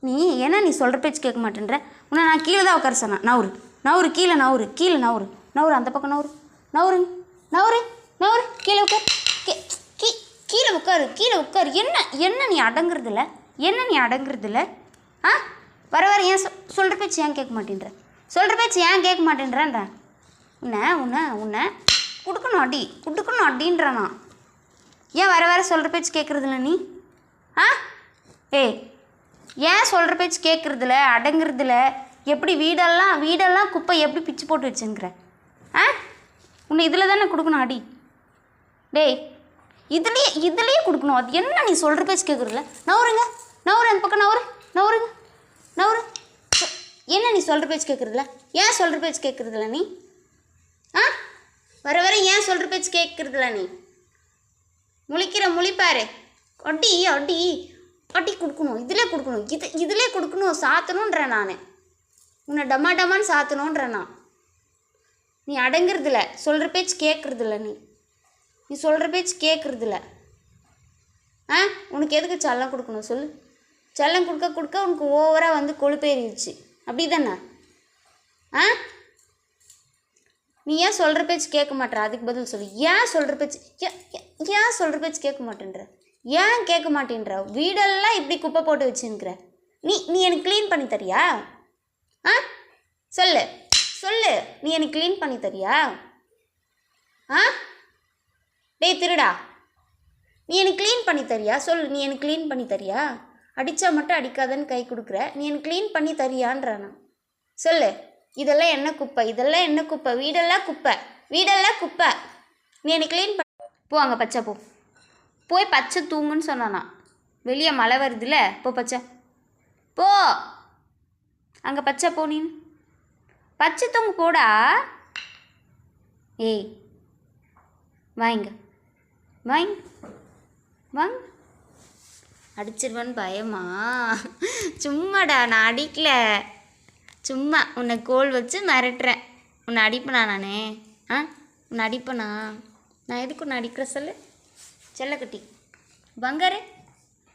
நீ என்ன நீ சொல்கிற பேச்சு கேட்க மாட்டேன்ற. உன்னை நான் கீழே தான் உட்கார சொன்னேன். நவுறு நவுறு கீழே நவுறு கீழே நவுறு நவுறு அந்த பக்கம் நவுறு நவுறு நவுறு நவுறு கீழே உட்கார் கீழே உட்காரு கீழே உட்காரு. என்ன என்ன நீ அடங்குறதில்ல? என்ன நீ அடங்குறதில்ல? ஆ வர வர ஏன் சொல்கிற பேச்சு ஏன் கேட்க மாட்டேன்ற? சொல்கிற பேச்சு ஏன் கேட்க மாட்டேன்றேன்ற? உன்னை உன்னை உன்னை கொடுக்கணும் அடி கொடுக்கணும் அப்படின்றானா? ஏன் வர வர சொல்கிற பேச்சு கேட்குறதில்ல நீ? ஆ ஏய் ஏன் சொல்கிற பேச்சு கேட்குறதில்ல, அடங்குறதில்ல? எப்படி வீடெல்லாம் குப்பை எப்படி பிச்சு போட்டு வச்சுங்கிற? ஆ உன்னை இதில் தானே கொடுக்கணும் அடி. டேய் இதுலேயே கொடுக்கணும். அது என்ன நீ சொல்கிற பேச்சு கேட்குறதில்ல? நவுருங்க நவுறு அந்த பக்கம் நவுறு நவுருங்க நவுறு. என்ன நீ சொல்கிற பேச்சு கேட்குறதில்ல? ஏன் சொல்கிற பேச்சு கேட்குறதில்ல நீ? ஆ வர வர ஏன் சொல்கிற பேச்சு கேட்குறதில்ல நீ? முழிப்பாரு. அடி அடி அடி கொடுக்கணும். இதிலே கொடுக்கணும் சாத்தணுன்றேன் நான். உன்னை டமான்னு சாத்தணுன்றேன் நான். நீ அடங்குறதில்ல, சொல்கிற பேச்சு கேட்குறதில்ல. நீ சொல்கிற பேச்சு கேட்குறதில்ல. ஆ உனக்கு எதுக்கு செல்லம் கொடுக்கணும் சொல்லு? செல்லம் கொடுக்க உனக்கு ஓவராக வந்து கொழுப்பேறிடுச்சு அப்படி தானே? ஆ நீ ஏன் சொல்கிற பேச்சு கேட்க மாட்டேற? அதுக்கு பதில் சொல்லு. ஏன் சொல்கிற பேச்சு ஏன் சொல்கிற பேச்சு கேட்க மாட்டேன்ற? ஏன் கேட்க மாட்டேன்ற? வீடெல்லாம் இப்படி குப்பை போட்டு வச்சுருக்கிற. நீ எனக்கு க்ளீன் பண்ணி தரியா? ஆ சொல்லு நீ எனக்கு க்ளீன் பண்ணி தரியா? ஆ டேய் திருடா, நீ எனக்கு க்ளீன் பண்ணி தரியா? சொல்லு, நீ எனக்கு க்ளீன் பண்ணி தரியா? அடித்தா மட்டும் அடிக்காதன்னு கை கொடுக்குற. நீ எனக்கு க்ளீன் பண்ணி தரியான்றானா? சொல்லு. இதெல்லாம் என்ன குப்பை? வீடெல்லாம் குப்பை. நீ எனக்கு க்ளீன் போ. அங்கே பச்சை போய் பச்சை தூங்குன்னு சொன்னானா? வெளியே மழை வருதுல்ல, பச்சை போ. அங்கே பச்சை போ. நீ பச்சை தூங்கு போடா. ஏய் வாங்க அடிச்சிருவான்னு பயமா? சும்மாடா, நான் அடிக்கல. சும்மா உன்னை கோல் வச்சு மிரட்டுறேன். உன்னை அடிப்பனா நானே? ஆ உன்னை அடிப்பனா? நான் எதுக்கு உன்னை அடிக்கிறேன் சொல்லு? செல்லக்கட்டி பங்காரு,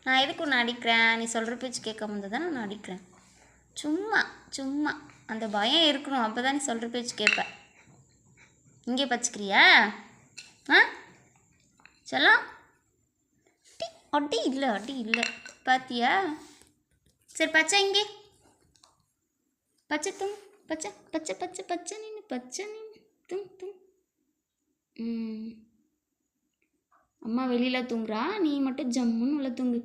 நான் எதுக்கு உன்னை அடிக்கிறேன்? நீ சொல்கிற பேச்சு கேட்காம இருந்தால் தானே நான் அடிக்கிறேன். சும்மா அந்த பயம் இருக்கணும். அப்போ தான் நீ சொல்கிற பேச்சு கேட்பேன். இங்கே பச்சிக்கிறியா? ஆ செல்லம் அடி இல்லை பாத்தியா? சரி பச்சை இங்கே பச்சை தூங்கு. பச்சை நின்று தூங்கு. அம்மா வெளியில் தூங்குறா, நீ மட்டும் ஜம்முன்னு உள்ள தூங்கு.